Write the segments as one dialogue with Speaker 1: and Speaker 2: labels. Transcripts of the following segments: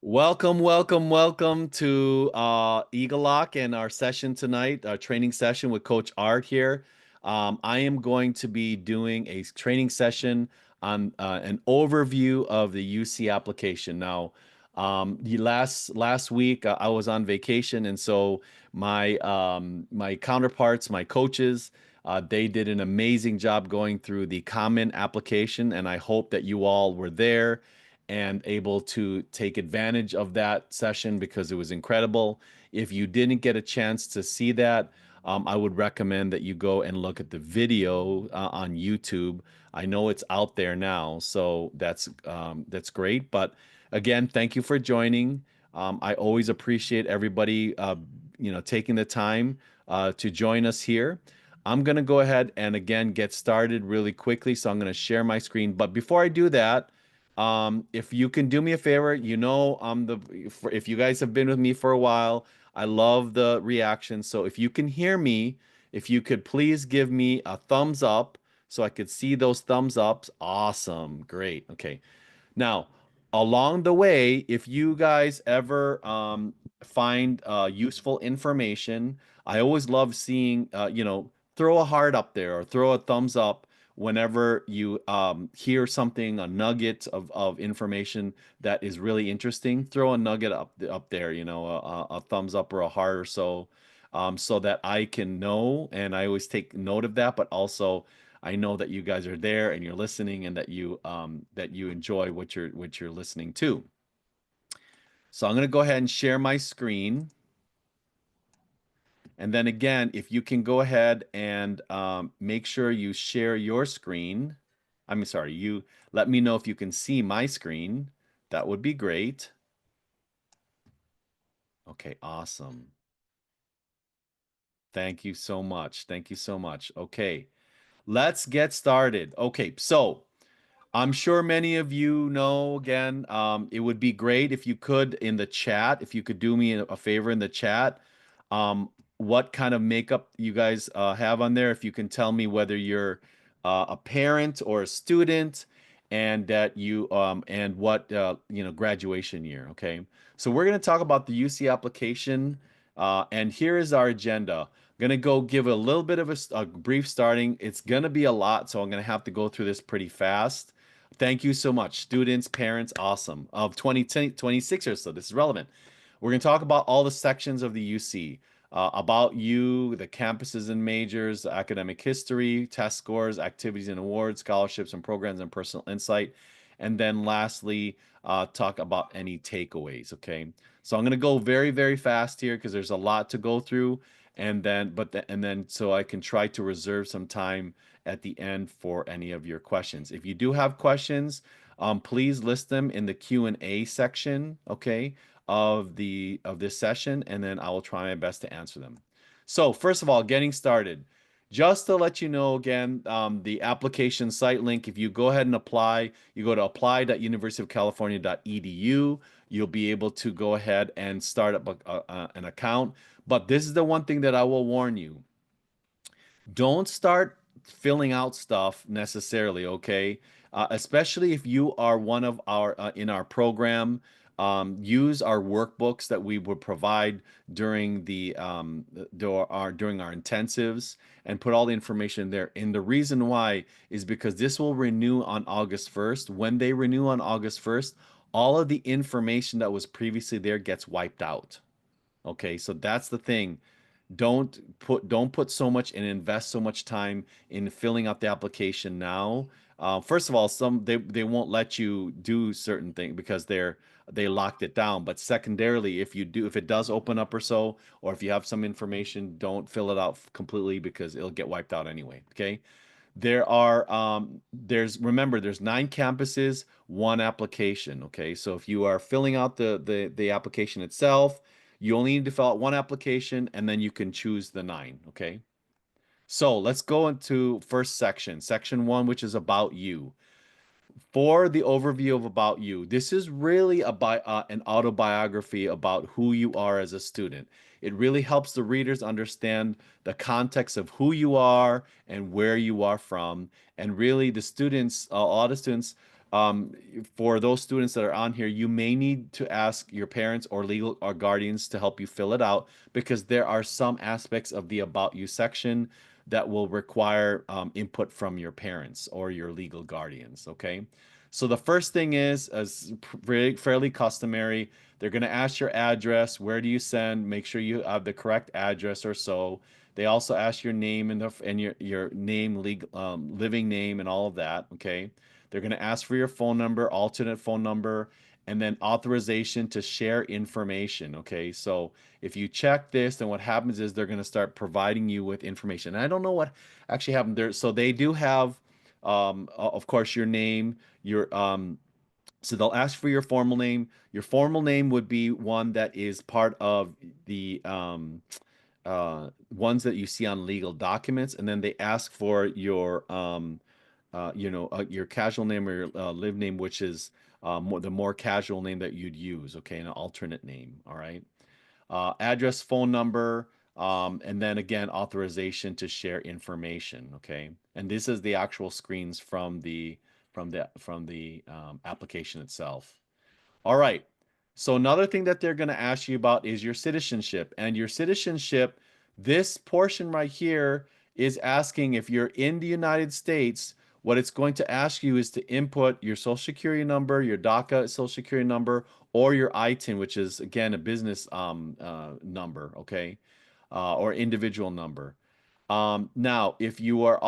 Speaker 1: Welcome to egelloC and our session tonight, our training session with Coach Art here. I am going to be doing a training session on an overview of the UC application. Now, the last week I was on vacation, and so my counterparts, my coaches, they did an amazing job going through the common application, and I hope that you all were there and able to take advantage of that session because it was incredible. If you didn't get a chance to see that, I would recommend that you go and look at the video on YouTube. I know it's out there now, so that's great. But again, thank you for joining. I always appreciate everybody, taking the time to join us here. I'm going to go ahead and again get started really quickly. So I'm going to share my screen. But before I do that, if you can do me a favor, if you guys have been with me for a while, I love the reaction. So if you can hear me, if you could please give me a thumbs up so I could see those thumbs ups. Awesome. Great. Okay. Now, along the way, if you guys ever find useful information, I always love seeing, throw a heart up there or throw a thumbs up whenever you hear something, a nugget of information that is really interesting. Throw a nugget up there, a thumbs up or a heart or so, so that I can know. And I always take note of that, but also I know that you guys are there and you're listening and that you enjoy what you're listening to. So I'm going to go ahead and share my screen. And then again, if you can go ahead and make sure you share your screen. I'm sorry, you let me know if you can see my screen. That would be great. Okay, awesome. Thank you so much. Thank you so much. Okay, let's get started. Okay, so I'm sure many of you know again, it would be great if you could in the chat, if you could do me a favor in the chat, what kind of makeup you guys have on there. If you can tell me whether you're a parent or a student and that you and what graduation year. Okay. So we're going to talk about the UC application and here is our agenda. Going to go give a little bit of a brief starting. It's going to be a lot, so I'm going to have to go through this pretty fast. Thank you so much, students, parents, awesome. Of 2026 or so, this is relevant. We're going to talk about all the sections of the UC, about you, the campuses and majors, academic history, test scores, activities and awards, scholarships and programs, and personal insight. And then lastly, talk about any takeaways. Okay. So I'm going to go very, very fast here because there's a lot to go through. And then so I can try to reserve some time at the end for any of your questions. If you do have questions, please list them in the Q&A section, okay, of this session, and then I will try my best to answer them. So first of all, getting started. Just to let you know again, the application site link, if you go ahead and apply, you go to apply.universityofcalifornia.edu, you'll be able to go ahead and start up an account. But this is the one thing that I will warn you. Don't start filling out stuff necessarily, okay? Especially if you are one of our in our program. Use our workbooks that we would provide during during our intensives and put all the information there. And the reason why is because this will renew on August 1st. When they renew on August 1st, all of the information that was previously there gets wiped out. Okay, so that's the thing. Don't put so much and invest so much time in filling out the application now. First of all, they won't let you do certain things because they locked it down. But secondarily, if it does open up or so, or if you have some information, don't fill it out completely because it'll get wiped out anyway. Okay. Remember, there's 9 campuses, 1 application. Okay. So if you are filling out the application itself, you only need to fill out 1 application and then you can choose the 9. Okay. So let's go into first section 1, which is about you. For the overview of about you, this is really an autobiography about who you are as a student. It really helps the readers understand the context of who you are and where you are from. And really, the students, a lot of students um, for those students that are on here, you may need to ask your parents or legal or guardians to help you fill it out because there are some aspects of the About You section that will require input from your parents or your legal guardians. Okay. So the first thing is, as fairly customary, they're going to ask your address. Where do you send? Make sure you have the correct address or so. They also ask your name and your name, legal, living name, and all of that. Okay. They're going to ask for your phone number, alternate phone number, and then authorization to share information. Okay. So if you check this, then what happens is they're going to start providing you with information. And I don't know what actually happened there. So they do have, of course, your name, so they'll ask for your formal name. Your formal name would be one that is part of the ones that you see on legal documents, and then they ask for your casual name or your live name, which is the more casual name that you'd use, okay, an alternate name, all right? Address, phone number, and then again, authorization to share information, okay? And this is the actual screens from the application itself. All right. So another thing that they're going to ask you about is your citizenship. And your citizenship, this portion right here is asking if you're in the United States, what it's going to ask you is to input your social security number, your DACA social security number, or your ITIN, which is again a business number, okay, or individual number. Now, if you are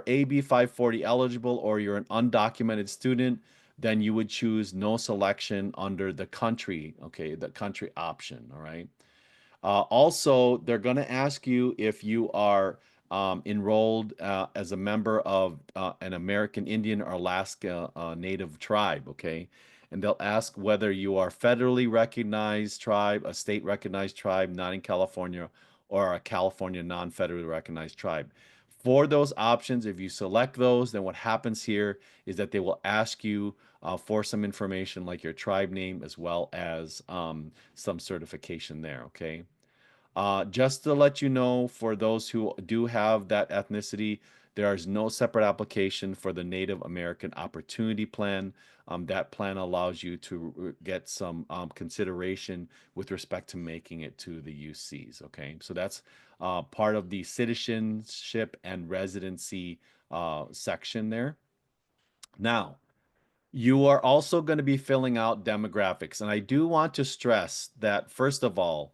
Speaker 1: AB 540 eligible or you're an undocumented student, then you would choose no selection under the country, okay, the country option, all right? Also, they're going to ask you if you are enrolled as a member of an American Indian or Alaska Native tribe, okay? And they'll ask whether you are federally recognized tribe, a state recognized tribe, not in California, or a California non-federally recognized tribe. For those options, if you select those, then what happens here is that they will ask you for some information like your tribe name as well as some certification there, okay? Just to let you know, for those who do have that ethnicity, there is no separate application for the Native American Opportunity Plan. That plan allows you to get some consideration with respect to making it to the UCs. Okay, so that's part of the citizenship and residency section there. Now, you are also going to be filling out demographics, and I do want to stress that first of all,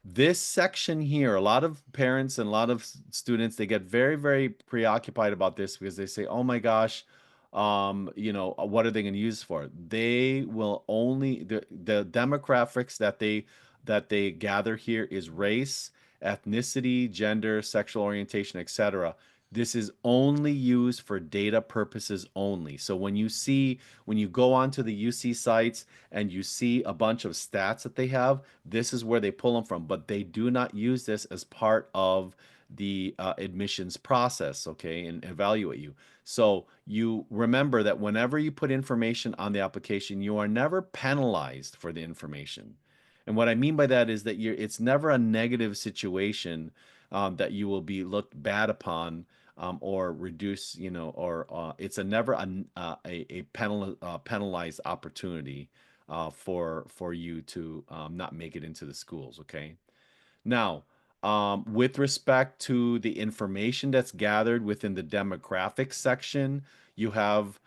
Speaker 1: this section here, a lot of parents and a lot of students, they get very, very preoccupied about this because they say, "Oh my gosh, what are they going to use for?" They will only the demographics that they gather here is race, ethnicity, gender, sexual orientation, etc. This is only used for data purposes only. So when you go onto the UC sites and you see a bunch of stats that they have, this is where they pull them from, but they do not use this as part of the admissions process, okay, and evaluate you. So you remember that whenever you put information on the application, you are never penalized for the information. And what I mean by that is that it's never a negative situation that you will be looked bad upon or reduce, or it's a never penalized opportunity for you to not make it into the schools. Okay. Now, with respect to the information that's gathered within the demographics section, you have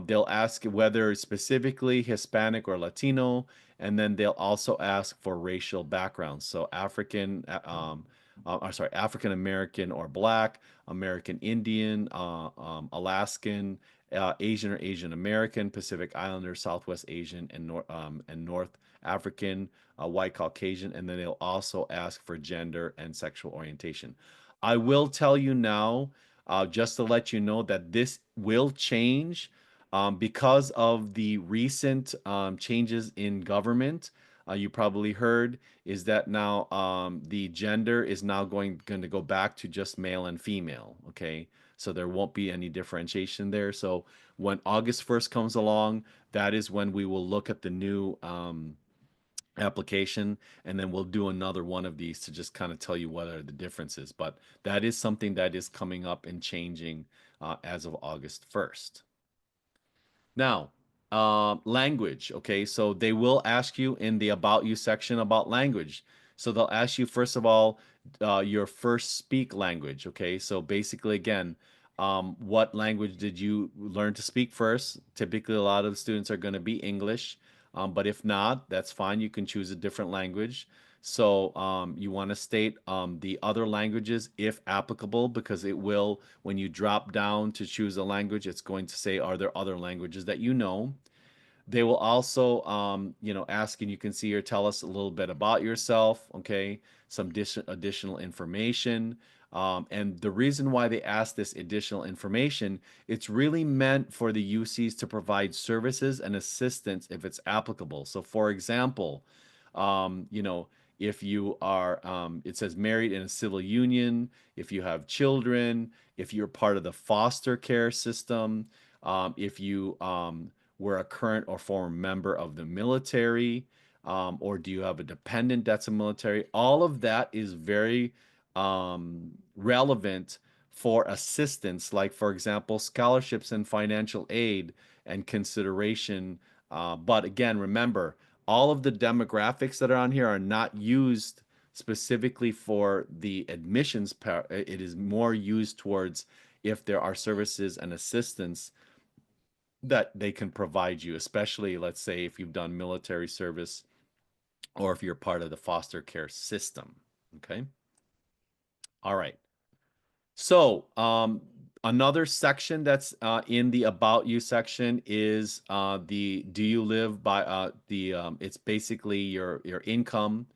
Speaker 1: they'll ask whether specifically Hispanic or Latino, and then they'll also ask for racial backgrounds. So African American or Black, American Indian, Alaskan, Asian or Asian American, Pacific Islander, Southwest Asian, and North African, white Caucasian, and then they'll also ask for gender and sexual orientation. I will tell you now, just to let you know that this will change because of the recent changes in government. You probably heard is that now the gender is now going to go back to just male and female. Okay, so there won't be any differentiation there. So when August 1st comes along, that is when we will look at the new application, and then we'll do another one of these to just kind of tell you what are the differences. But that is something that is coming up and changing as of August 1st. Now, language. Okay, so they will ask you in the About You section about language. So they'll ask you, first of all, your first speak language. Okay, so basically, again, what language did you learn to speak first? Typically, a lot of students are going to be English, but if not, that's fine. You can choose a different language. So you want to state the other languages if applicable, because it will, when you drop down to choose a language, it's going to say, are there other languages that you know? They will also, ask, and you can see here, tell us a little bit about yourself, okay? Some additional information. And the reason why they ask this additional information, it's really meant for the UCs to provide services and assistance if it's applicable. So, for example, um, you know, if you are, it says married in a civil union, if you have children, if you're part of the foster care system, if you were a current or former member of the military, or do you have a dependent that's a military? All of that is very relevant for assistance, like, for example, scholarships and financial aid and consideration. But again, remember, all of the demographics that are on here are not used specifically for the admissions part. It is more used towards if there are services and assistance that they can provide you, especially, let's say, if you've done military service or if you're part of the foster care system. Okay. All right. So, another section that's in the About You section is the Do you live by it's basically your income.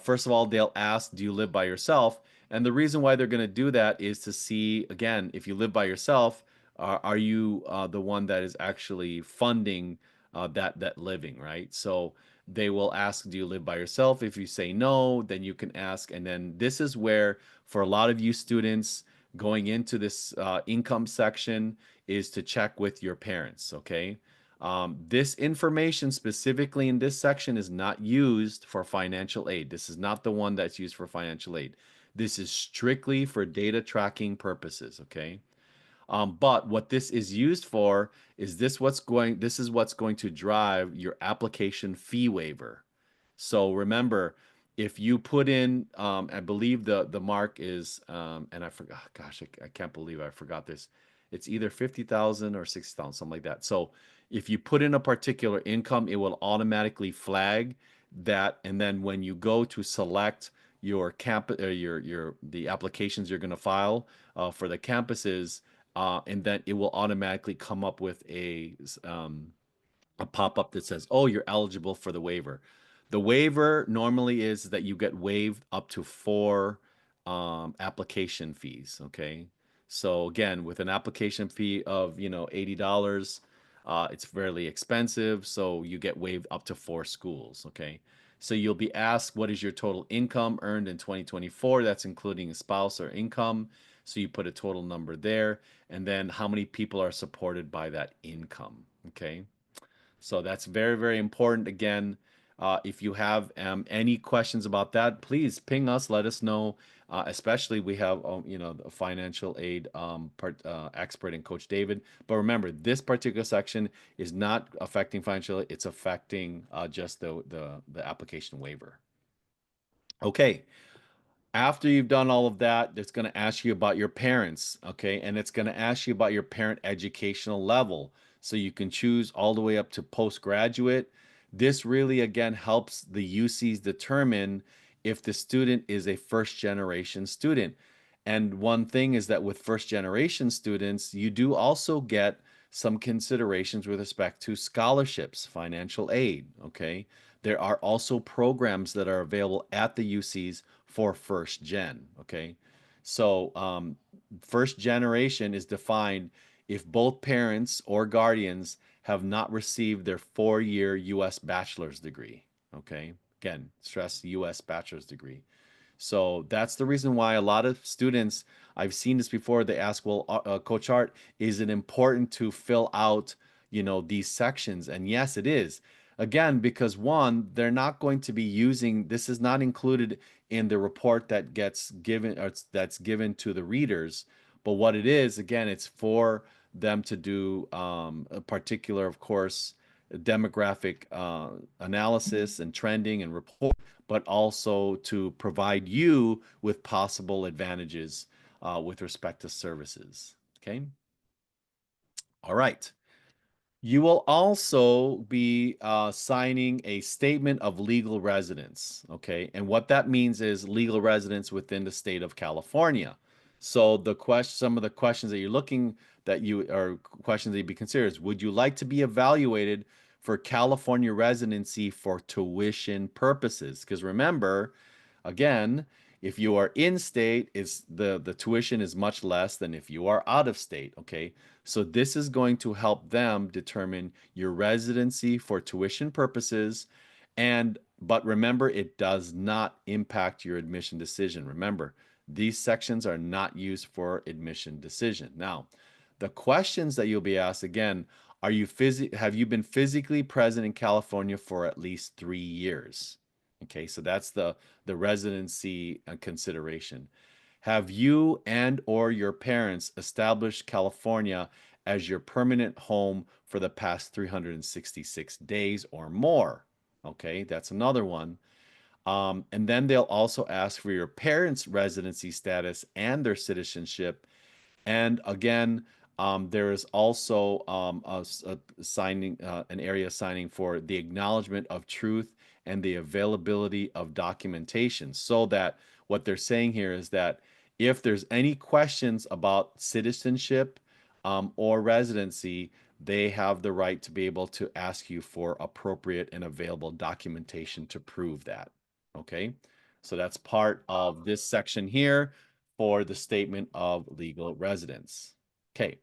Speaker 1: First of all, they'll ask, do you live by yourself? And the reason why they're going to do that is to see, again, if you live by yourself, are you the one that is actually funding that living, right? So they will ask, do you live by yourself? If you say no, then you can ask. And then this is where, for a lot of you students going into this income section, is to check with your parents, okay? This information specifically in this section is not used for financial aid. This is not the one that's used for financial aid. This is strictly for data tracking purposes, okay? But what this is used for is this is what's going to drive your application fee waiver. So remember, if you put in, I believe the mark is, and I forgot, gosh, I can't believe I forgot this. It's either 50,000 or 60,000, something like that. So if you put in a particular income, it will automatically flag that, and then when you go to select your the applications you're going to file for the campuses, and then it will automatically come up with a pop-up that says, "Oh, you're eligible for the waiver." The waiver normally is that you get waived up to four application fees. Okay, so again, with an application fee of $80, it's fairly expensive, so you get waived up to four schools. Okay, so you'll be asked, "What is your total income earned in 2024?" That's including a spouse or income. So you put a total number there, and then how many people are supported by that income. Okay. So that's very, very important. Again, if you have any questions about that, please ping us. Let us know. Especially, we have the financial aid expert in Coach David. But remember, this particular section is not affecting financial aid. It's affecting just the application waiver. Okay. After you've done all of that, it's going to ask you about your parents, okay? And it's going to ask you about your parent educational level. So you can choose all the way up to postgraduate. This really, again, helps the UCs determine if the student is a first generation student. And one thing is that with first generation students, you do also get some considerations with respect to scholarships, financial aid, okay? There are also programs that are available at the UCs for first gen, okay? So, first generation is defined if both parents or guardians have not received their 4-year US bachelor's degree, okay? Again, stress US bachelor's degree. So that's the reason why a lot of students, I've seen this before, they ask, well, Coach Art, is it important to fill out, these sections? And yes, it is. Again, because one, they're not going to be using, this is not included in the report that gets given, or that's given to the readers. But what it is, again, it's for them to do a particular, of course, demographic analysis and trending and report, but also to provide you with possible advantages with respect to services. Okay. All right. You will also be signing a statement of legal residence. Okay. And what that means is legal residence within the state of California. So some of the questions that you're looking that you are questions that you be considered is, would you like to be evaluated for California residency for tuition purposes? Because remember, again, if you are in state, the tuition is much less than if you are out of state. Okay. So this is going to help them determine your residency for tuition purposes. But remember, it does not impact your admission decision. Remember, these sections are not used for admission decision. Now, the questions that you'll be asked again, have you been physically present in California for at least 3 years? Okay, so that's the residency consideration. Have you and or your parents established California as your permanent home for the past 366 days or more? Okay, that's another one. And then they'll also ask for your parents' residency status and their citizenship. And again, there is also a signing, an area signing for the acknowledgement of truth and the availability of documentation. So that what they're saying here is that if there's any questions about citizenship or residency, they have the right to be able to ask you for appropriate and available documentation to prove that. Okay, so that's part of this section here for the statement of legal residence. Okay.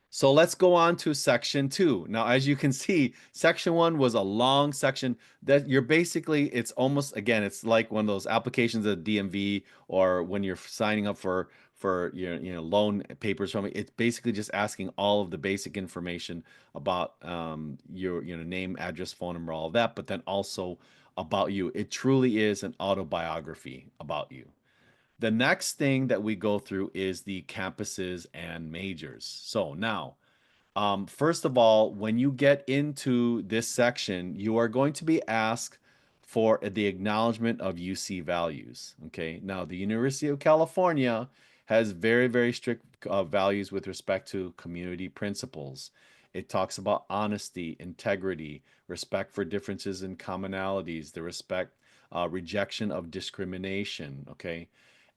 Speaker 1: So let's go on to section 2. Now, as you can see, section 1 was a long section that you're basically, it's almost, again, it's like one of those applications at DMV or when you're signing up for your loan papers from it. It's basically just asking all of the basic information about your name, address, phone number, all of that, but then also about you. It truly is an autobiography about you. The next thing that we go through is the campuses and majors. So now, first of all, when you get into this section, you are going to be asked for the acknowledgement of UC values. Okay. Now, the University of California has very, very strict values with respect to community principles. It talks about honesty, integrity, respect for differences and commonalities, the rejection of discrimination. Okay.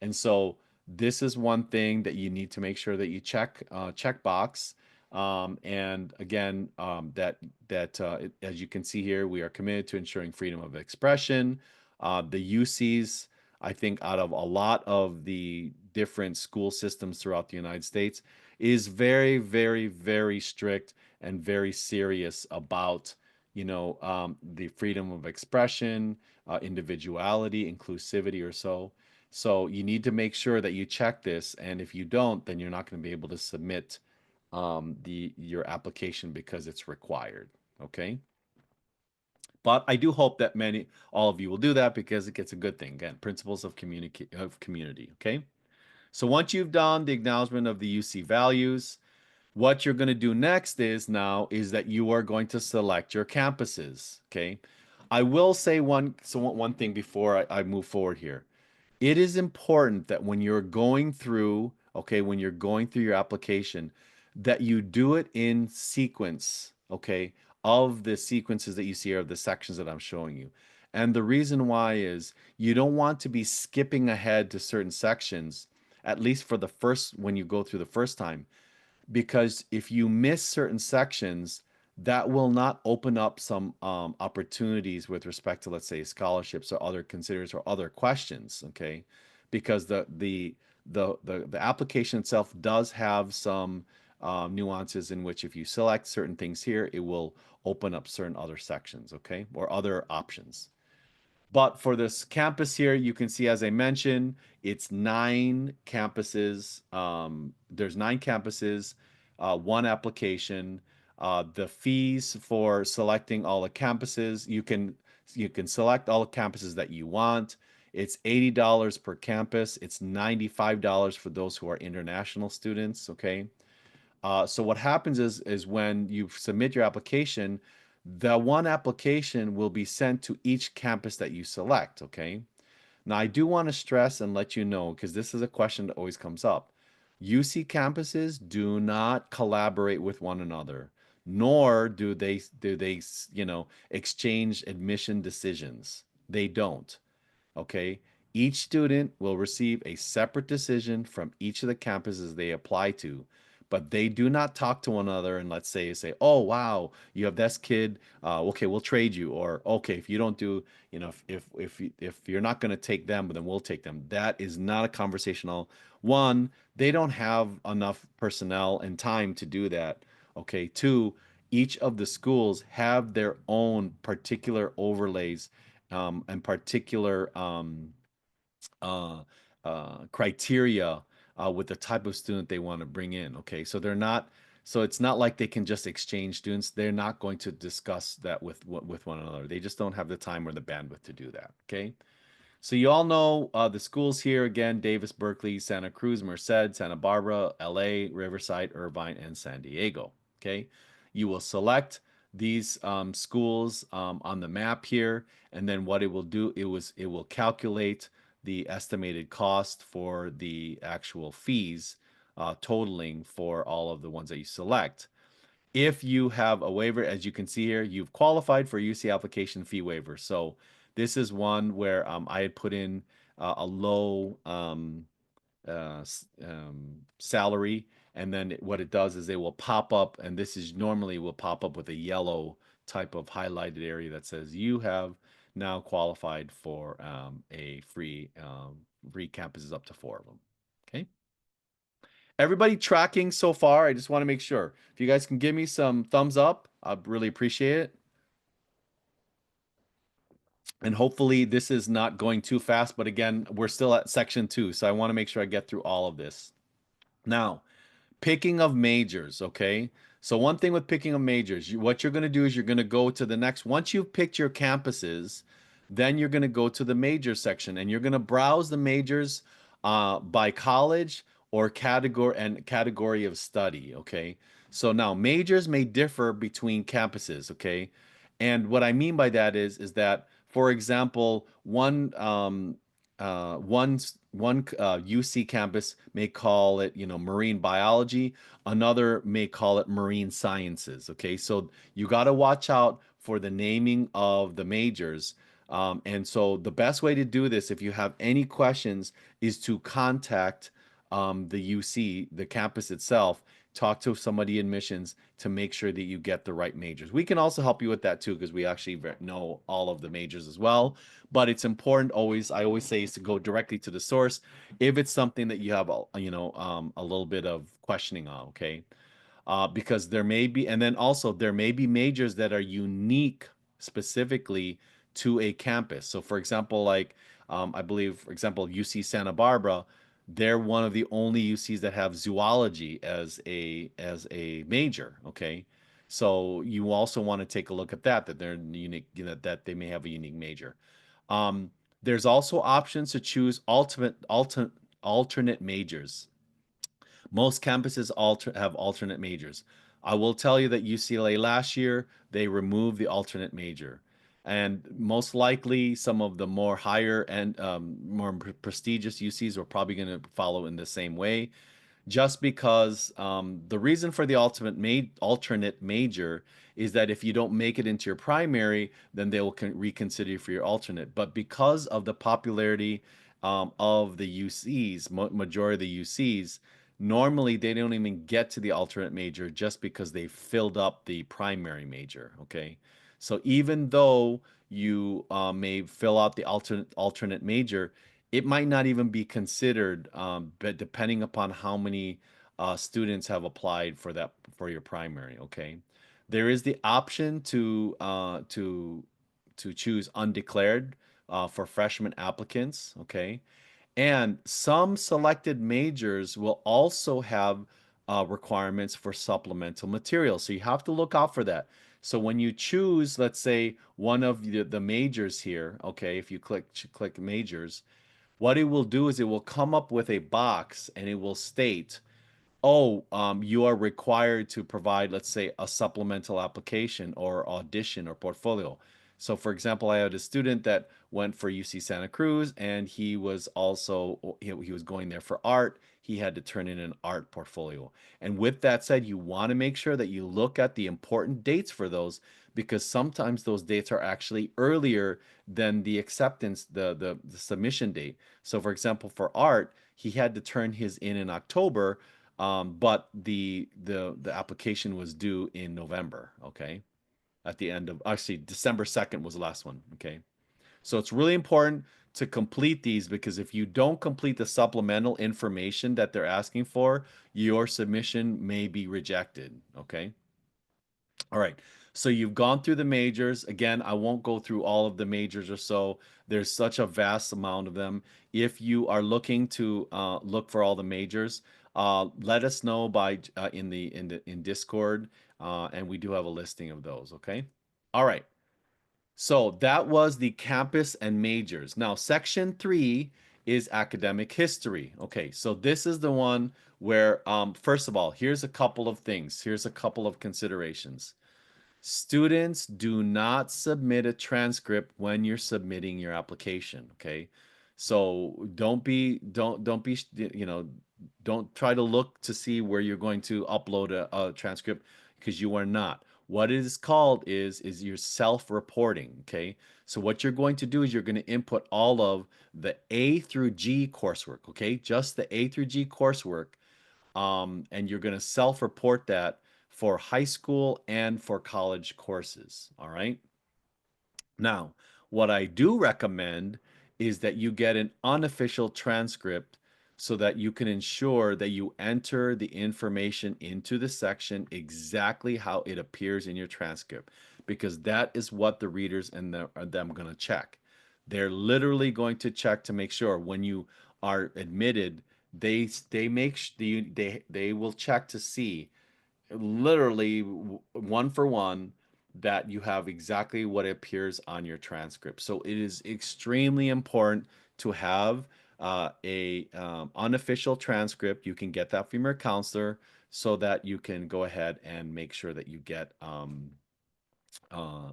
Speaker 1: And so this is one thing that you need to make sure that you check box. And again, as you can see here, we are committed to ensuring freedom of expression. The UCs, I think, out of a lot of the different school systems throughout the United States, is very, very, very strict and very serious about, the freedom of expression, individuality, inclusivity, or so. So you need to make sure that you check this, and if you don't, then you're not going to be able to submit your application because it's required. Okay. But I do hope that all of you will do that because it gets a good thing. Again, principles of community. Okay. So once you've done the acknowledgement of the UC values, what you're going to do next is that you are going to select your campuses. Okay. I will say one thing before I move forward here. It is important that when you're going through, okay, when you're going through your application, that you do it in sequence, okay, of the sequences that you see or of the sections that I'm showing you. And the reason why is you don't want to be skipping ahead to certain sections, at least for the first, when you go through the first time, because if you miss certain sections, that will not open up some opportunities with respect to, let's say, scholarships or other considerations or other questions. Okay, because the application itself does have some nuances in which if you select certain things here, it will open up certain other sections. Okay, or other options. But for this campus here, you can see, as I mentioned, it's 9 campuses. There's 9 campuses, one application. The fees for selecting all the campuses, you can select all the campuses that you want. It's $80 per campus. It's $95 for those who are international students. Okay. So what happens is when you submit your application, the one application will be sent to each campus that you select, okay? Now, I do want to stress and let you know, because this is a question that always comes up. UC campuses do not collaborate with one another, nor do they, exchange admission decisions. They don't. Okay. Each student will receive a separate decision from each of the campuses they apply to, but they do not talk to one another and let's say, oh, wow, you have this kid. Okay, we'll trade you. Or, okay, if you don't do, if you're not going to take them, then we'll take them. That is not a conversational one. They don't have enough personnel and time to do that. Okay. Two, each of the schools have their own particular overlays and particular uh, criteria with the type of student they want to bring in. Okay, so they're not. So it's not like they can just exchange students. They're not going to discuss that with one another. They just don't have the time or the bandwidth to do that. Okay. So you all know the schools here again: Davis, Berkeley, Santa Cruz, Merced, Santa Barbara, LA, Riverside, Irvine, and San Diego. Okay. You will select these schools on the map here, and then what it will do, it will calculate the estimated cost for the actual fees totaling for all of the ones that you select. If you have a waiver, as you can see here, you've qualified for UC application fee waiver. So this is one where I had put in a low salary, and then what it does is they will pop up, and this is normally will pop up with a yellow type of highlighted area that says you have now qualified for a free campuses up to 4 of them. Okay. Everybody tracking so far? I just want to make sure. If you guys can give me some thumbs up, I'd really appreciate it. And hopefully this is not going too fast, but again, we're still at section 2, so I want to make sure I get through all of this. Now, picking of majors, okay? So one thing with picking of majors, what you're going to do is you're going to go to the next, once you've picked your campuses, then you're going to go to the major section and you're going to browse the majors by college or category of study, okay? So now majors may differ between campuses, okay? And what I mean by that is that, for example, one UC campus may call it, marine biology. Another may call it marine sciences. Okay, so you got to watch out for the naming of the majors. And so the best way to do this, if you have any questions, is to contact the UC, the campus itself, talk to somebody in admissions to make sure that you get the right majors. We can also help you with that too, because we actually know all of the majors as well. But it's important always, I always say, is to go directly to the source if it's something that you have, a little bit of questioning on, okay? Because there may be, and then also there may be majors that are unique specifically to a campus. So, for example, like I believe, for example, UC Santa Barbara, they're one of the only UCs that have zoology as a major. Okay, so you also want to take a look at that they're unique, that they may have a unique major. Um, there's also options to choose alternate majors. Most campuses have alternate majors. I will tell you that UCLA last year, they removed the alternate major. And most likely, some of the more higher and more prestigious UCs are probably going to follow in the same way, just because the reason for the alternate major is that if you don't make it into your primary, then they will reconsider you for your alternate. But because of the popularity of the UCs, majority of the UCs, normally they don't even get to the alternate major just because they filled up the primary major. Okay, so even though you may fill out the alternate major, it might not even be considered, but depending upon how many students have applied for that for your primary. Okay, there is the option to choose undeclared for freshman applicants. Okay, and some selected majors will also have requirements for supplemental material. So you have to look out for that. So when you choose, let's say, one of the majors here, okay, if you click majors, what it will do is it will come up with a box and it will state, Oh, you are required to provide, let's say, a supplemental application or audition or portfolio. So, for example, I had a student that went for UC Santa Cruz, and he was also he was going there for art. He had to turn in an art portfolio. And with that said, you want to make sure that you look at the important dates for those, because sometimes those dates are actually earlier than the acceptance, the submission date. So, for example, for art, he had to turn his in October, but the application was due in November. Okay, at the end of, actually, December 2nd was the last one. Okay, so it's really important to complete these, because if you don't complete the supplemental information that they're asking for, your submission may be rejected. Okay. All right. So you've gone through the majors. Again, I won't go through all of the majors or so. There's such a vast amount of them. If you are looking to look for all the majors, let us know by in Discord, and we do have a listing of those. Okay. All right. So that was the campus and majors. Now, section 3 is academic history. Okay, so this is the one where, first of all, here's a couple of things. Here's a couple of considerations. Students, do not submit a transcript when you're submitting your application, okay? So don't be, don't try to look to see where you're going to upload a transcript, because you are not. What it is called is your self-reporting, okay? So what you're going to do is you're going to input all of the A through G coursework, okay? Just the A through G coursework, and you're going to self-report that for high school and for college courses. All right. Now, what I do recommend is that you get an unofficial transcript, so that you can ensure that you enter the information into the section exactly how it appears in your transcript, because that is what the readers and them going to check. They're literally going to check to make sure when you are admitted, they make they will check to see, literally one for one, that you have exactly what appears on your transcript. So it is extremely important to have a unofficial transcript. You can get that from your counselor, so that you can go ahead and make sure that you get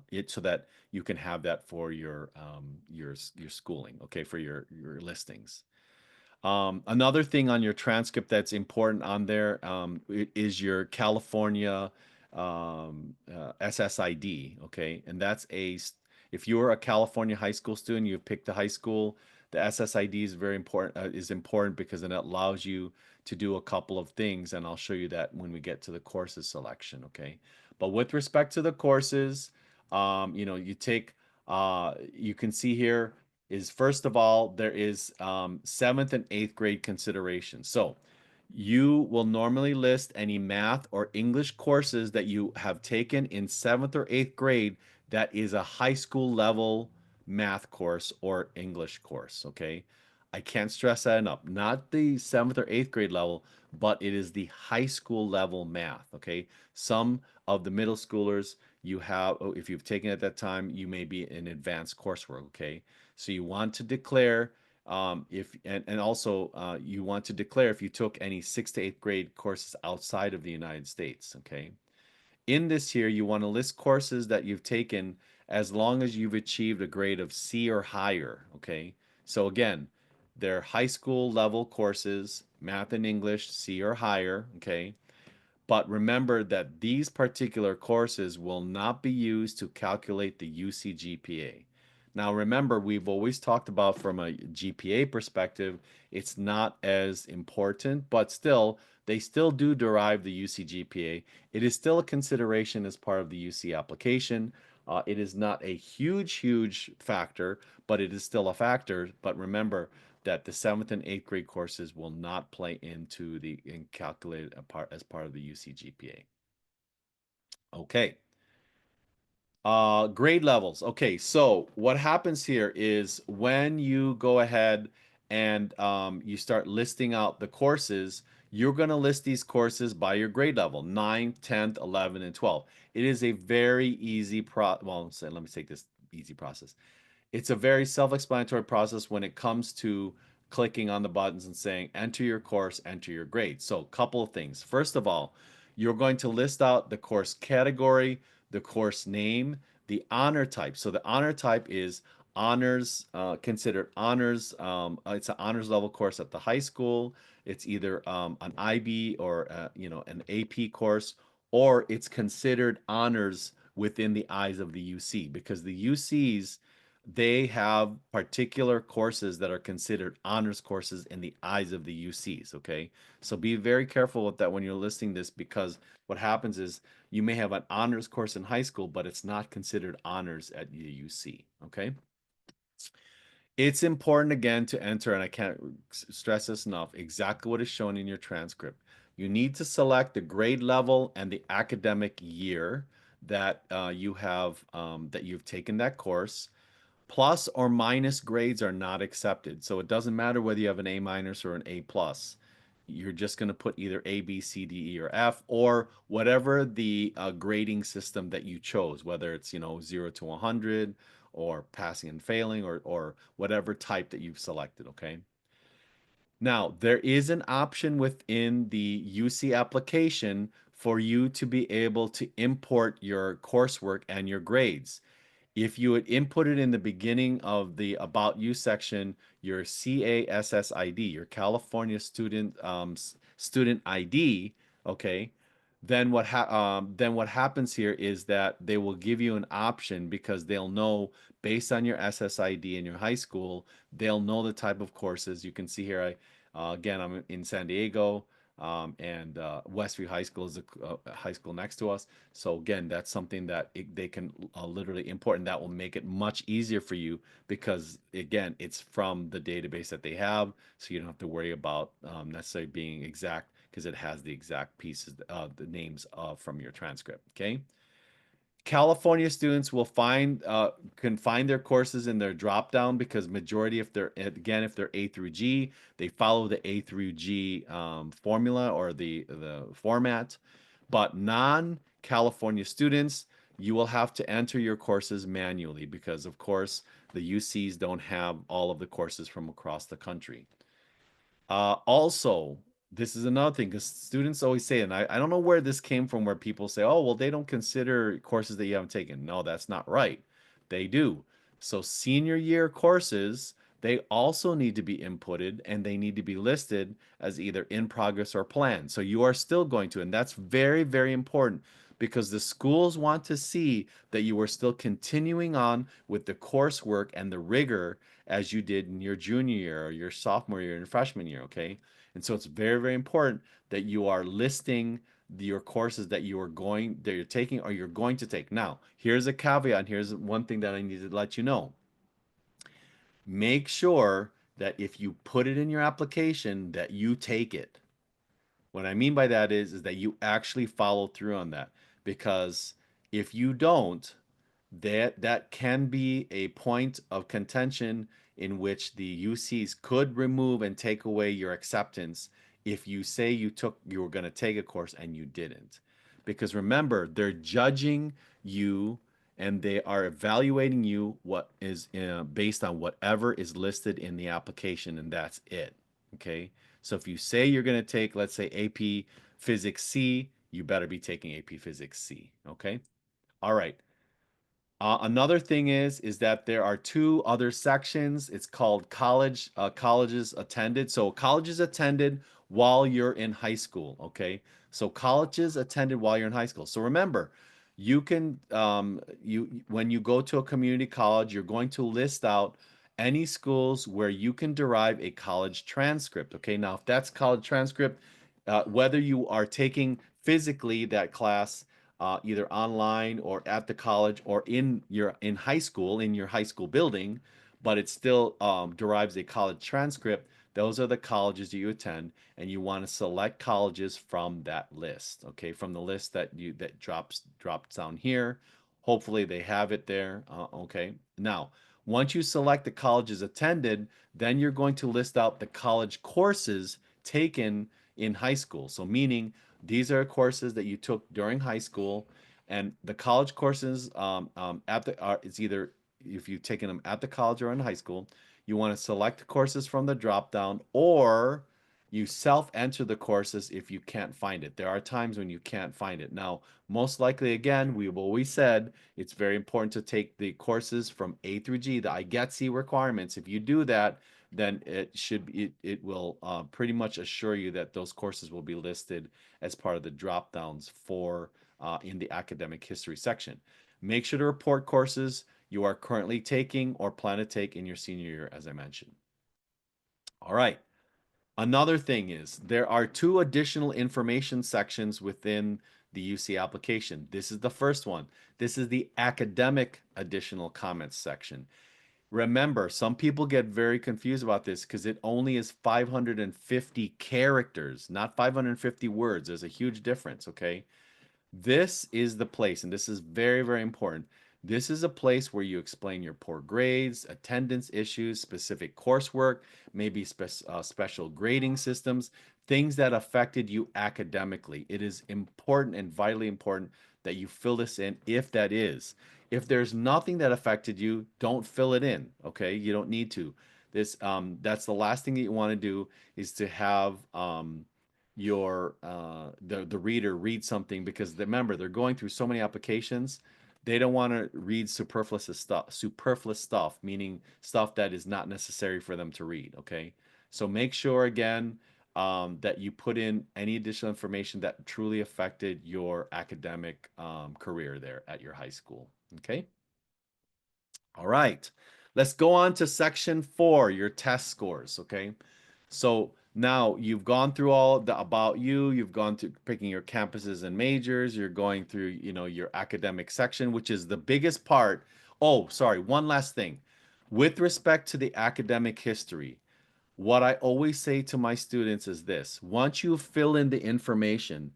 Speaker 1: it, so that you can have that for your schooling, okay, for your listings. Another thing on your transcript that's important on there, is your California SSID, okay? And if you're a California high school student, you've picked a high school, the SSID is important because it allows you to do a couple of things, and I'll show you that when we get to the courses selection, okay? But with respect to the courses, you can see here is, first of all, there is seventh and eighth grade consideration. So you will normally list any math or English courses that you have taken in seventh or eighth grade that is a high school level math course or English course. Okay. I can't stress that enough. Not the seventh or eighth grade level, but it is the high school level math. Okay. Some of the middle schoolers, if you've taken it at that time, you may be in advanced coursework. Okay. So you want to declare, if and also you want to declare if you took any sixth to eighth grade courses outside of the United States. Okay. In this here, you want to list courses that you've taken as long as you've achieved a grade of C or higher. Okay. So again, they're high school level courses, math and English, C or higher. Okay. But remember that these particular courses will not be used to calculate the UC GPA. Now, remember, we've always talked about, from a GPA perspective, it's not as important, but still, they still do derive the UC GPA. It is still a consideration as part of the UC application. It is not a huge factor, but it is still a factor. But remember that the seventh and eighth grade courses will not play into and calculated as part of the UC GPA. Okay. Grade levels. Okay, so what happens here is when you go ahead and you start listing out the courses, you're going to list these courses by your grade level, 9th, 10th, 11th, and 12th. It is a very easy let me take this easy process. It's a very self-explanatory process when it comes to clicking on the buttons and saying, enter your course, enter your grade. So, a couple of things. First of all, you're going to list out the course category, the course name, the honor type. So, the honor type is honors, considered honors. It's an honors level course at the high school. It's either an IB or an AP course, or it's considered honors within the eyes of the UC, because the UCs, they have particular courses that are considered honors courses in the eyes of the UCs. Okay, so be very careful with that when you're listing this, because what happens is you may have an honors course in high school, but it's not considered honors at the UC. Okay. It's important again to enter, and I can't stress this enough, exactly what is shown in your transcript. You need to select the grade level and the academic year that that you've taken that course. Plus or minus grades are not accepted. So it doesn't matter whether you have an A minus or an A plus. You're just going to put either A, B, C, D, E, or F, or whatever the grading system that you chose, whether it's 0 to 100 or passing and failing, or whatever type that you've selected. Okay. Now, there is an option within the UC application for you to be able to import your coursework and your grades. If you had inputted in the beginning of the About You section your CASSID, your California student ID, okay, then what happens here is that they will give you an option, because they'll know based on your SSID in your high school, they'll know the type of courses. You can see here, again, I'm in San Diego, and Westview High School is a high school next to us. So again, that's something that they can literally import, and that will make it much easier for you, because again, it's from the database that they have, so you don't have to worry about necessarily being exact, because it has the exact pieces, the names from your transcript. Okay. California students will can find their courses in their drop down, because majority, if they're A through G, they follow the A through G formula, or the format. But non-California students, you will have to enter your courses manually, because of course the UCs don't have all of the courses from across the country. Also, this is another thing, because students always say, and I don't know where this came from, where people say, oh, well, they don't consider courses that you haven't taken. No, that's not right. They do. So senior year courses, they also need to be inputted, and they need to be listed as either in progress or planned. So you are still going to, and that's very, very important, because the schools want to see that you are still continuing on with the coursework and the rigor as you did in your junior year or your sophomore year and freshman year. Okay. And so it's very, very important that you are listing your courses that you're taking or you're going to take. Now, here's a caveat. Here's one thing that I need to let you know. Make sure that if you put it in your application, that you take it. What I mean by that is that you actually follow through on that, because if you don't, that can be a point of contention in which the UCs could remove and take away your acceptance if you say you were going to take a course and you didn't. Because remember, they're judging you, and they are evaluating you what is based on whatever is listed in the application, and that's it. Okay. So if you say you're going to take, let's say, AP Physics C, you better be taking AP Physics C. Okay. All right. Another thing is that there are two other sections. It's called colleges attended. So colleges attended while you're in high school. Okay. So colleges attended while you're in high school. So remember, you can when you go to a community college, you're going to list out any schools where you can derive a college transcript. Okay. Now, if that's college transcript, whether you are taking physically that class either online or at the college or in high school, in your high school building, but it still derives a college transcript. Those are the colleges you attend, and you want to select colleges from that list. Okay, from the list that drops down here. Hopefully they have it there. Okay, now once you select the colleges attended, then you're going to list out the college courses taken in high school. So meaning these are courses that you took during high school, and the college courses it's either if you've taken them at the college or in high school, You want to select the courses from the drop down, or you self-enter the courses if you can't find it. There are times when you can't find it. Now, most likely, again, we've always said it's very important to take the courses from A through G, the I get C requirements. If you do that, then it will pretty much assure you that those courses will be listed as part of the drop downs for in the academic history section. Make sure to report courses you are currently taking or plan to take in your senior year, as I mentioned. All right. Another thing is there are two additional information sections within the UC application. This is the first one. This is the academic additional comments section. Remember, some people get very confused about this because it only is 550 characters, not 550 words. There's a huge difference, okay? This is the place, and this is very, very important. This is a place where you explain your poor grades, attendance issues, specific coursework, maybe special grading systems, things that affected you academically. It is important and vitally important that you fill this in if that is. If there's nothing that affected you, don't fill it in, okay? You don't need to. That's the last thing that you want to do is to have your the reader read something because remember they're going through so many applications. They don't want to read superfluous stuff, meaning stuff that is not necessary for them to read. Okay, so make sure again that you put in any additional information that truly affected your academic career there at your high school. Okay. All right. Let's go on to section 4, your test scores. Okay. So now you've gone through all the about you, you've gone through picking your campuses and majors, you're going through, your academic section, which is the biggest part. Oh, sorry, one last thing. With respect to the academic history, what I always say to my students is this: once you fill in the information,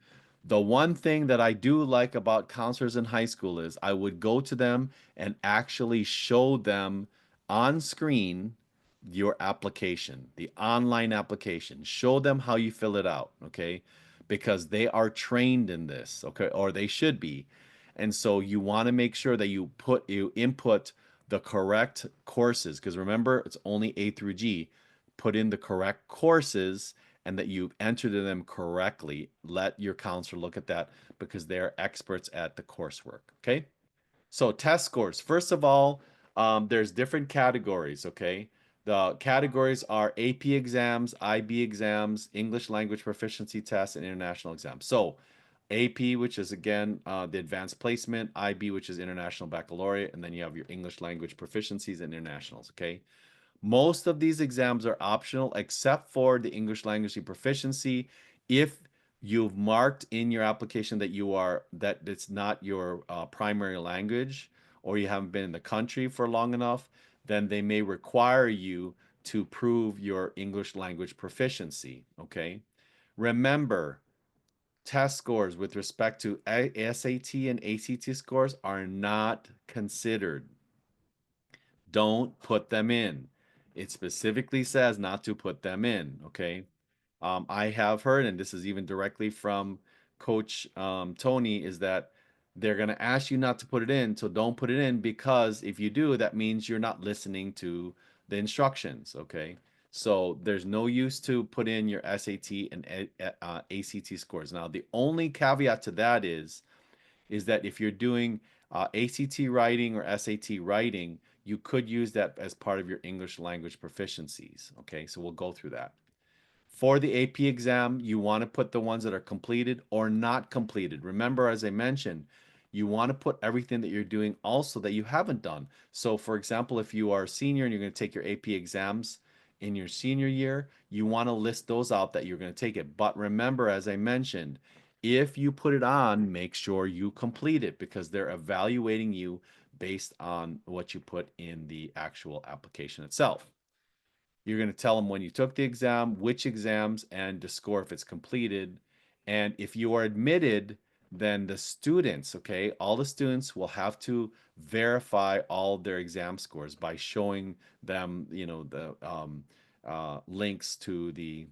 Speaker 1: the one thing that I do like about counselors in high school is I would go to them and actually show them on screen your application, the online application. Show them how you fill it out, okay? Because they are trained in this, okay? Or they should be. And so you want to make sure that you input the correct courses because remember, it's only A through G. Put in the correct courses and that you entered them correctly. Let your counselor look at that because they're experts at the coursework. Okay. So test scores. First of all, there's different categories. Okay. The categories are AP exams, IB exams, English language proficiency tests, and international exams. So AP, which is again the advanced placement, IB, which is international baccalaureate, and then you have your English language proficiencies and internationals. Okay. Most of these exams are optional except for the English language proficiency. If you've marked in your application that it's not your primary language or you haven't been in the country for long enough, then they may require you to prove your English language proficiency. Okay. Remember, test scores with respect to SAT and ACT scores are not considered. Don't put them in. It specifically says not to put them in. Okay. I have heard, and this is even directly from Coach Tony, is that they're going to ask you not to put it in. So don't put it in because if you do, that means you're not listening to the instructions. Okay. So there's no use to put in your SAT and ACT scores. Now, the only caveat to that is that if you're doing ACT writing or SAT writing, you could use that as part of your English language proficiencies. Okay, so we'll go through that. For the AP exam, you want to put the ones that are completed or not completed. Remember, as I mentioned, you want to put everything that you're doing also that you haven't done. So, for example, if you are a senior and you're going to take your AP exams in your senior year, you want to list those out that you're going to take it. But remember, as I mentioned, if you put it on, make sure you complete it because they're evaluating you based on what you put in the actual application itself. You're going to tell them when you took the exam, which exams, and the score if it's completed. And if you are admitted, then the students, okay, all the students will have to verify all their exam scores by showing them, the links to the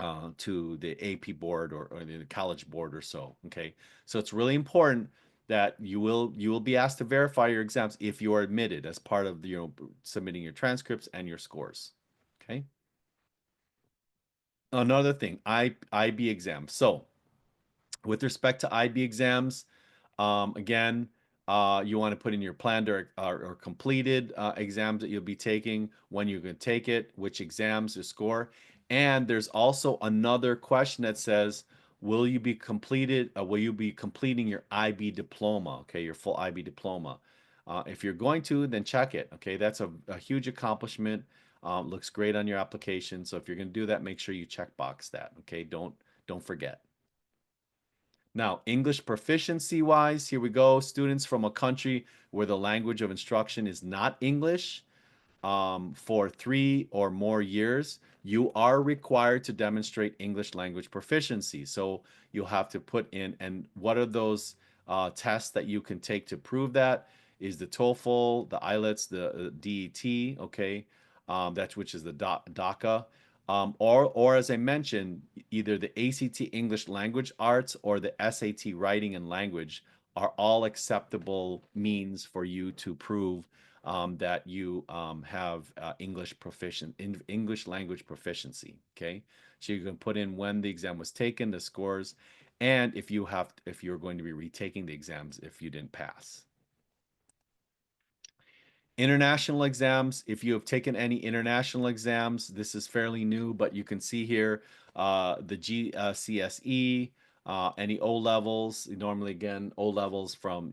Speaker 1: AP board or the college board or so. Okay, so it's really important that you will be asked to verify your exams if you are admitted as part of submitting your transcripts and your scores. Okay. Another thing, IB exams. So with respect to IB exams, again, you want to put in your planned or completed exams that you'll be taking, when you're going to take it, which exams, your score. And there's also another question that says, will you be completing your IB diploma? Okay, your full IB diploma. If you're going to, then check it. Okay, that's a huge accomplishment. Looks great on your application. So if you're going to do that, make sure you check box that. Okay, don't forget. Now, English proficiency wise, here we go. Students from a country where the language of instruction is not English, for 3 or more years, you are required to demonstrate English language proficiency. So you'll have to put in, and what are those tests that you can take to prove that? Is the TOEFL, the IELTS, the DET, okay, that's which is the DACA, or as I mentioned, either the ACT English Language Arts or the SAT Writing and Language are all acceptable means for you to prove that you have English language proficiency. Okay, so you can put in when the exam was taken, the scores, and if you're going to be retaking the exams if you didn't pass. International exams, if you have taken any international exams, this is fairly new, but you can see here the GCSE, any O levels, normally again, O levels from,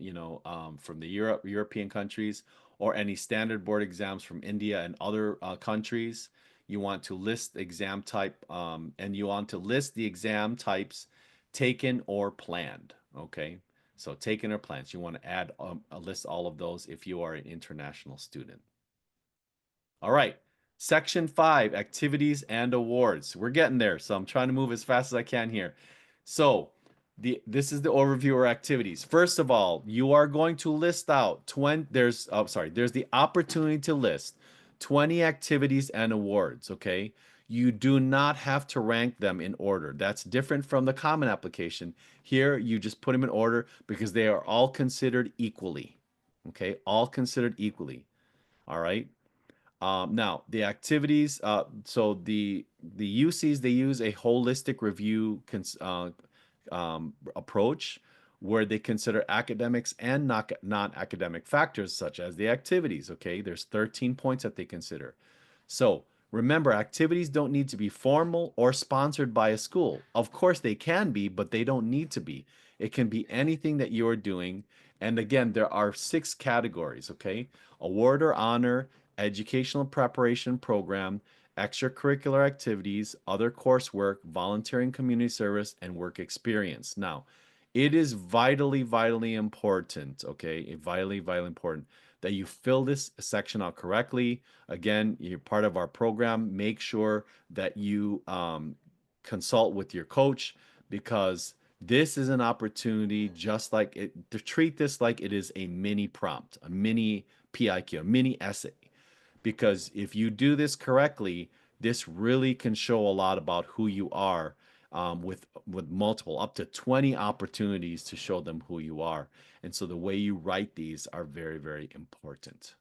Speaker 1: from the European countries, or any standard board exams from India and other countries. You want to list the exam type, and you want to list the exam types taken or planned, okay? So taken or plans, you want to add list all of those if you are an international student. All right. Section 5, activities and awards. We're getting there, so I'm trying to move as fast as I can here. So this is the overview or activities. First of all, you are going to list out 20, there's the opportunity to list 20 activities and awards, okay? You do not have to rank them in order. That's different from the common application. Here, you just put them in order because they are all considered equally. Okay, all considered equally. All right. Now the activities. So the UCs, they use a holistic review approach where they consider academics and non-academic factors such as the activities. Okay, there's 13 points that they consider. So remember, activities don't need to be formal or sponsored by a school. Of course, they can be, but they don't need to be. It can be anything that you're doing. And again, there are 6 categories, okay? Award or honor, educational preparation program, extracurricular activities, other coursework, volunteering community service, and work experience. Now, it is vitally, vitally important, okay? Vitally, vitally important that you fill this section out correctly. Again, you're part of our program. Make sure that you consult with your coach because this is an opportunity just like it to treat this like it is a mini prompt, a mini PIQ, a mini essay. Because if you do this correctly, this really can show a lot about who you are with multiple up to 20 opportunities to show them who you are. And so the way you write these are very, very important.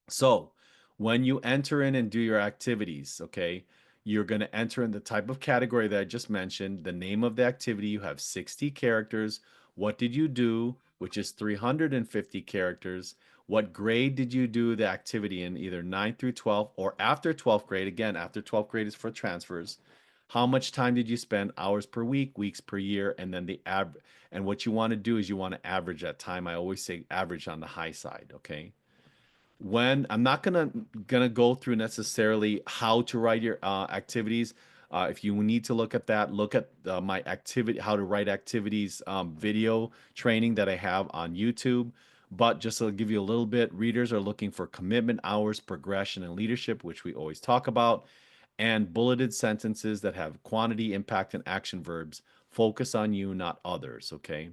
Speaker 1: So when you enter in and do your activities, okay, you're going to enter in the type of category that I just mentioned, the name of the activity. You have 60 characters. What did you do, which is 350 characters. What grade did you do the activity in, either 9 through 12 or after 12th grade? Again, after 12th grade is for transfers. How much time did you spend, hours per week, weeks per year, and then the average. And what you want to do is you want to average that time. I always say average on the high side, okay? When I'm not gonna go through necessarily how to write your activities. If you need to look at that, look at my activity, how to write activities video training that I have on YouTube. But just to give you a little bit, readers are looking for commitment, hours, progression, and leadership, which we always talk about, and bulleted sentences that have quantity, impact, and action verbs. Focus on you, not others. Okay.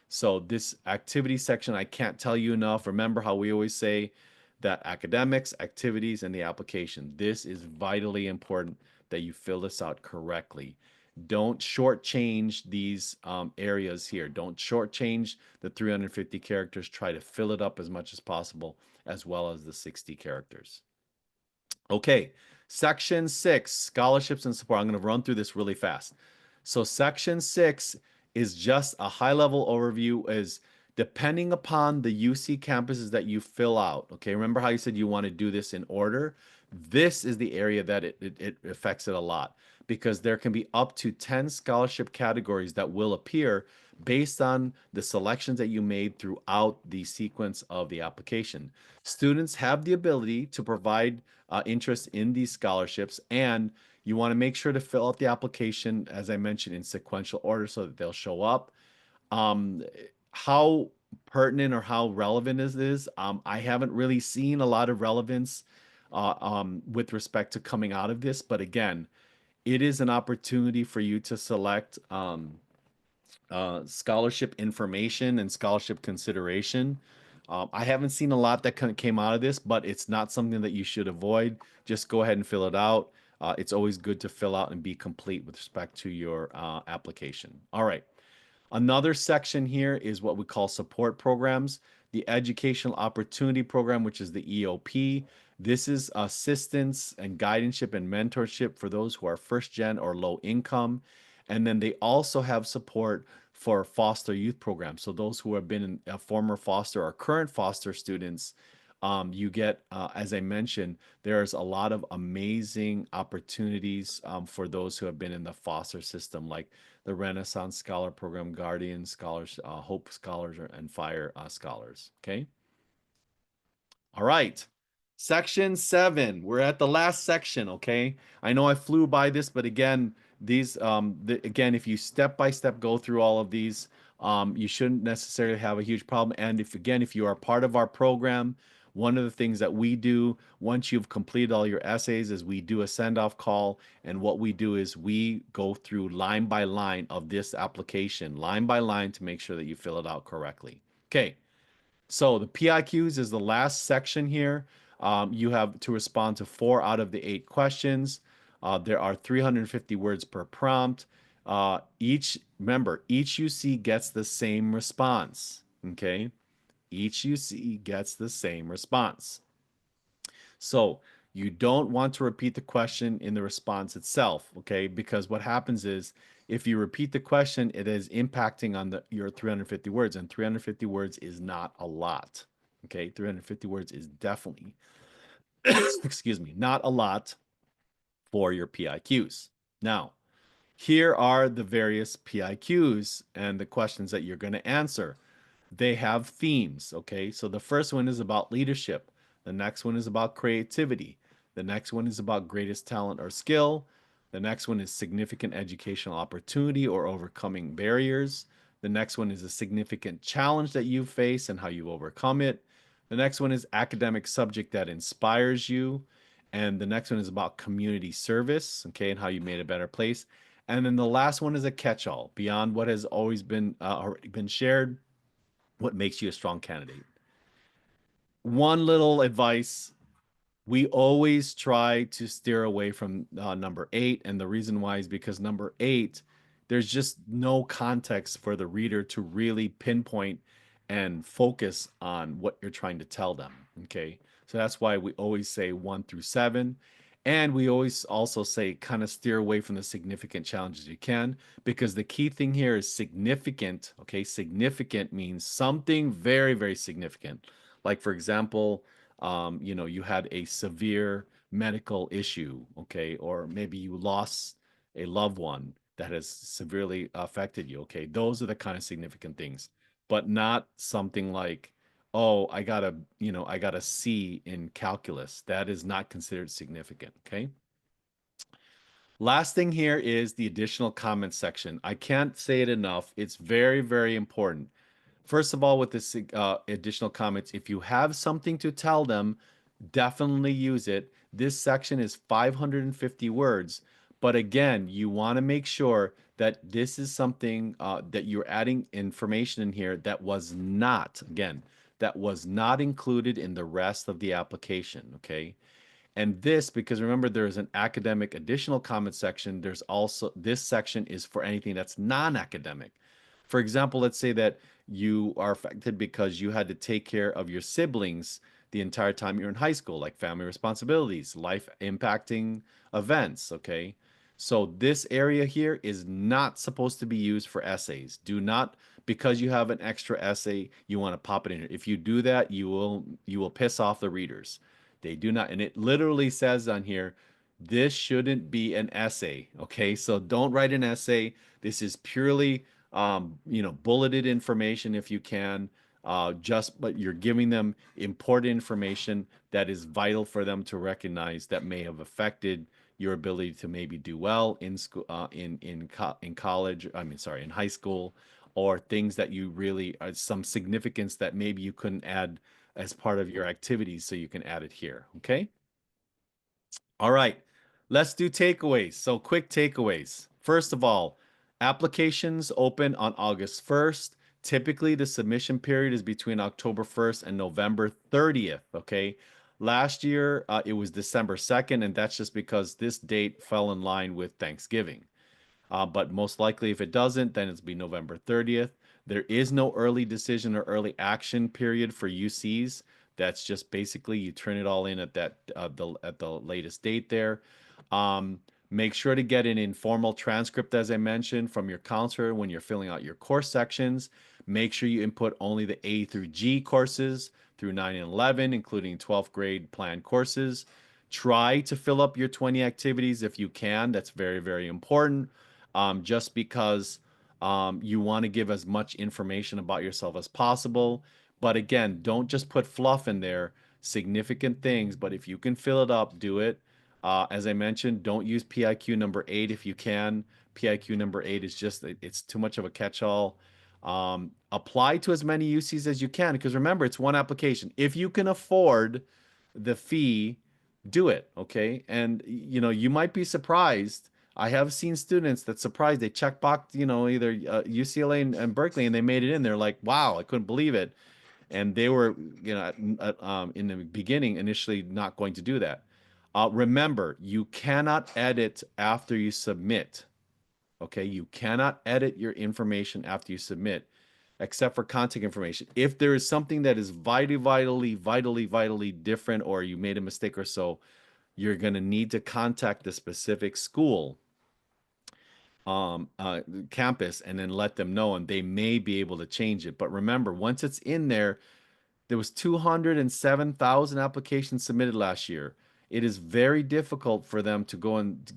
Speaker 1: So this activity section, I can't tell you enough. Remember how we always say that academics, activities, and the application. This is vitally important that you fill this out correctly. Don't shortchange these areas here. Don't shortchange the 350 characters. Try to fill it up as much as possible, as well as the 60 characters. Okay, section 6, scholarships and support. I'm going to run through this really fast. So section 6 is just a high-level overview, is depending upon the UC campuses that you fill out. Okay, remember how you said you want to do this in order? This is the area that it affects it a lot, because there can be up to 10 scholarship categories that will appear based on the selections that you made throughout the sequence of the application. Students have the ability to provide interest in these scholarships, and you want to make sure to fill out the application, as I mentioned, in sequential order so that they'll show up. How pertinent or how relevant is this? I haven't really seen a lot of relevance with respect to coming out of this, but again, it is an opportunity for you to select scholarship information and scholarship consideration. I haven't seen a lot that kind of came out of this, but it's not something that you should avoid. Just go ahead and fill it out. It's always good to fill out and be complete with respect to your application. All right. Another section here is what we call support programs. The Educational Opportunity Program, which is the EOP. This is assistance and guidance and mentorship for those who are first gen or low income. And then they also have support for foster youth programs. So those who have been a former foster or current foster students, you get, as I mentioned, there's a lot of amazing opportunities for those who have been in the foster system, like the Renaissance Scholar Program, Guardian Scholars, Hope Scholars, and Fire Scholars. Okay. All right. Section 7. We're at the last section, okay? I know I flew by this, but again, again, if you step by step go through all of these, you shouldn't necessarily have a huge problem. And if you are part of our program, one of the things that we do once you've completed all your essays is we do a send-off call, and what we do is we go through line by line of this application, line by line, to make sure that you fill it out correctly. Okay. So the PIQs is the last section here. You have to respond to 4 out of the 8 questions. There are 350 words per prompt. Remember, each UC gets the same response. Okay, each UC gets the same response. So you don't want to repeat the question in the response itself, okay? Because what happens is if you repeat the question, it is impacting on your 350 words, and 350 words is not a lot, okay? 350 words is definitely, excuse me, not a lot for your PIQs. Now, here are the various PIQs and the questions that you're going to answer. They have themes, okay? So the first one is about leadership. The next one is about creativity. The next one is about greatest talent or skill. The next one is significant educational opportunity or overcoming barriers. The next one is a significant challenge that you face and how you overcome it. The next one is academic subject that inspires you. And the next one is about community service, okay, and how you made a better place. And then the last one is a catch-all beyond what has always been already been shared. What makes you a strong candidate? One little advice: we always try to steer away from number 8, and the reason why is because number 8, there's just no context for the reader to really pinpoint and focus on what you're trying to tell them. Okay, so that's why we always say 1 through 7. And we always also say kind of steer away from the significant challenges you can, because the key thing here is significant. Okay, significant means something very, very significant. Like, for example, you had a severe medical issue, okay, or maybe you lost a loved one that has severely affected you, okay. Those are the kind of significant things, but not something like, oh, I got a C in calculus. That is not considered significant, okay. Last thing here is the additional comments section. I can't say it enough. It's very, very important. First of all, with this additional comments, if you have something to tell them, definitely use it. This section is 550 words. But again, you want to make sure that this is something that you're adding information in here that was not, again, that was not included in the rest of the application, okay? And this, because remember, there's an academic additional comment section. There's also this section is for anything that's non-academic. For example, let's say that you are affected because you had to take care of your siblings the entire time you're in high school, like family responsibilities, life impacting events. Okay. So this area here is not supposed to be used for essays. Do not, because you have an extra essay, you want to pop it in here. If you do that, you will piss off the readers. They do not, and it literally says on here, this shouldn't be an essay. Okay, so don't write an essay. This is purely, bulleted information if you can. But you're giving them important information that is vital for them to recognize that may have affected your ability to maybe do well in school, in college. I mean, sorry, in high school, or things that you really are some significance that maybe you couldn't add as part of your activities, so you can add it here. Okay. All right. Let's do takeaways. So, quick takeaways. First of all, applications open on August 1st. Typically, the submission period is between October 1st and November 30th. Okay. Last year, it was December 2nd, and that's just because this date fell in line with Thanksgiving. But most likely, if it doesn't, then it's be November 30th. There is no early decision or early action period for UCs. That's just basically you turn it all in at the latest date there. Make sure to get an informal transcript, as I mentioned, from your counselor when you're filling out your course sections. Make sure you input only the A through G courses through 9 and 11, including 12th grade planned courses. Try to fill up your 20 activities if you can. That's very, very important. Just because you want to give as much information about yourself as possible. But again, don't just put fluff in there, significant things. But if you can fill it up, do it. As I mentioned, don't use PIQ number 8 if you can. PIQ number 8 is just, it's too much of a catch-all. Apply to as many UCs as you can, because remember, it's one application. If you can afford the fee, do it. Okay. And, you might be surprised. I have seen students that surprised they check box, either UCLA and Berkeley, and they made it in. They're like, wow, I couldn't believe it. And they were, in the beginning, initially not going to do that. Remember, you cannot edit after you submit. Okay, you cannot edit your information after you submit, except for contact information. If there is something that is vitally different, or you made a mistake or so, you're going to need to contact the specific school campus and then let them know, and they may be able to change it. But remember, once it's in there was 207,000 applications submitted last year. It is very difficult for them to go and,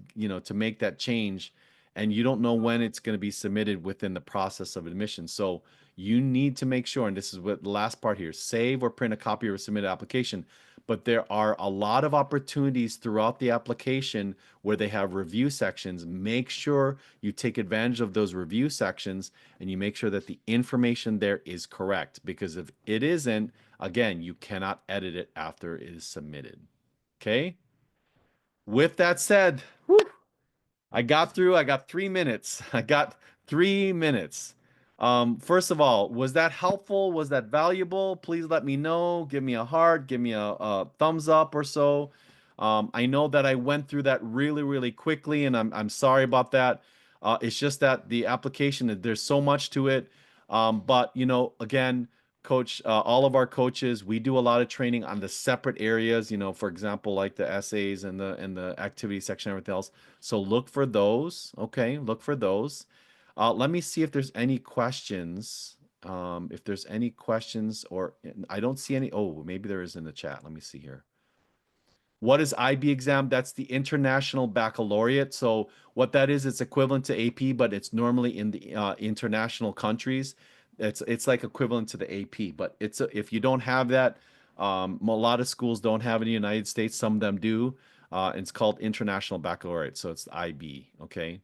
Speaker 1: to make that change, and you don't know when it's going to be submitted within the process of admission. So you need to make sure, and this is what the last part here, save or print a copy of a submitted application. But there are a lot of opportunities throughout the application where they have review sections. Make sure you take advantage of those review sections, and you make sure that the information there is correct, because if it isn't, again, you cannot edit it after it is submitted. Okay. With that said, whew, I got through. I got 3 minutes. I got 3 minutes. First of all, was that helpful? Was that valuable? Please let me know. Give me a heart. Give me a thumbs up or so. I know that I went through that really, really quickly, and I'm sorry about that. It's just that the application, there's so much to it. But again, coach, all of our coaches, we do a lot of training on the separate areas. For example, like the essays and the activity section, and everything else. So look for those. Okay, look for those. Let me see if there's any questions. If there's any questions, or I don't see any. Oh, maybe there is in the chat. Let me see here. What is IB exam? That's the International Baccalaureate. So what that is, it's equivalent to AP, but it's normally in the international countries. It's like equivalent to the AP, but if you don't have that, a lot of schools don't have it in the United States. Some of them do. It's called International Baccalaureate, so it's IB. Okay,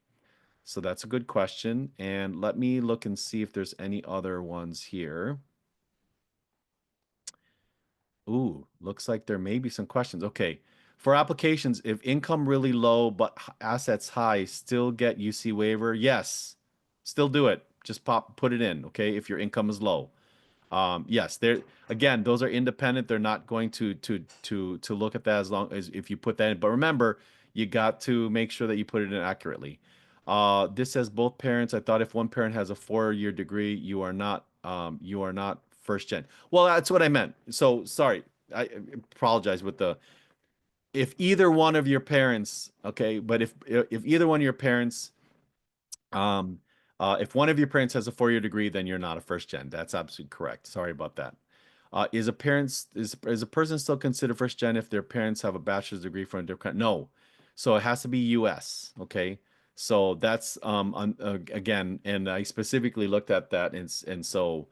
Speaker 1: so that's a good question. And let me look and see if there's any other ones here. Ooh, looks like there may be some questions. Okay. For applications, if income really low but assets high, still get UC waiver? Yes. Still do it. Just put it in, okay, if your income is low. Yes, they're again, those are independent. They're not going to look at that as long as if you put that in. But remember, you got to make sure that you put it in accurately. This says both parents. I thought if one parent has a 4-year degree, you are not first gen. Well, that's what I meant. So sorry, I apologize with the if either one of your parents, okay, but if either one of your parents um, if one of your parents has a 4-year degree, then you're not a first gen. That's absolutely correct. Sorry about that. Is a person still considered first gen if their parents have a bachelor's degree from a different country? No. So it has to be U.S. Okay. So that's again, and I specifically looked at that, and so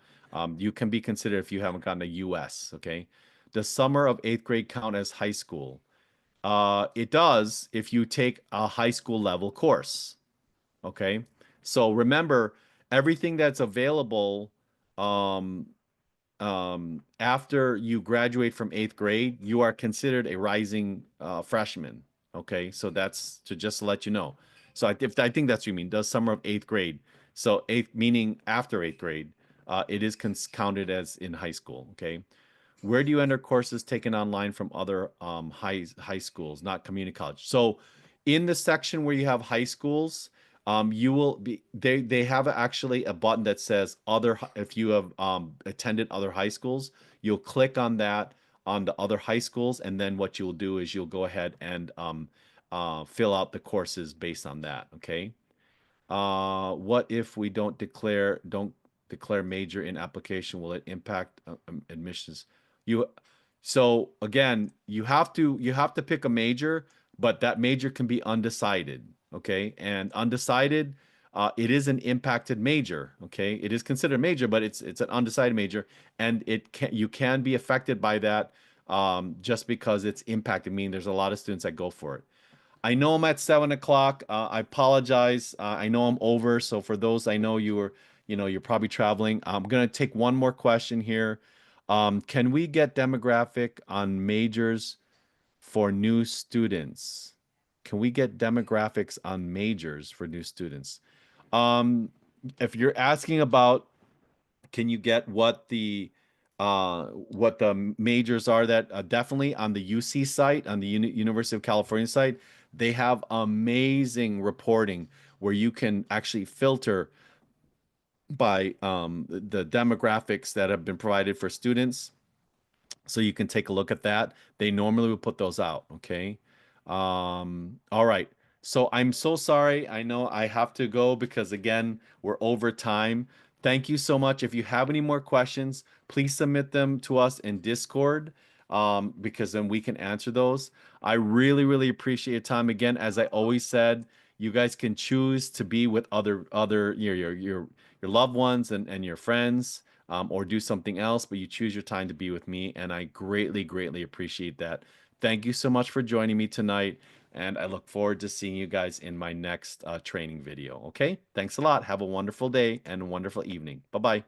Speaker 1: you can be considered if you haven't gotten a U.S. Okay. Does summer of 8th grade count as high school? It does if you take a high school level course. Okay. So remember, everything that's available um, after you graduate from 8th grade, you are considered a rising freshman. Okay. So that's to just let you know. So I think that's what you mean. Does summer of 8th grade. So eighth meaning after 8th grade, it is counted as in high school. Okay. Where do you enter courses taken online from other high schools, not community college? So in the section where you have high schools, you will be they have actually a button that says other if you have attended other high schools, you'll click on that on the other high schools, and then what you'll do is you'll go ahead and fill out the courses based on that. Okay. What if we don't declare major in application? Will it impact admissions? You so again, you have to pick a major, but that major can be undecided. Okay, and undecided, it is an impacted major. Okay, it is considered a major, but it's an undecided major, and you can be affected by that just because it's impacted. Meaning, there's a lot of students that go for it. I know I'm at 7 o'clock. I apologize. I know I'm over. So for those, I know you're probably traveling. I'm gonna take one more question here. Can we get demographic on majors for new students? Can we get demographics on majors for new students? Um, if you're asking about can you get what the majors are that definitely on the UC site, on the University of California site, they have amazing reporting where you can actually filter by the demographics that have been provided for students, so you can take a look at that. They normally would put those out. Okay. All right. So I'm so sorry. I know I have to go because again, we're over time. Thank you so much. If you have any more questions, please submit them to us in Discord, because then we can answer those. I really, really appreciate your time. Again, as I always said, you guys can choose to be with other your loved ones and your friends, or do something else, but you choose your time to be with me, and I greatly, greatly appreciate that. Thank you so much for joining me tonight, and I look forward to seeing you guys in my next training video. Okay, thanks a lot. Have a wonderful day and a wonderful evening. Bye bye.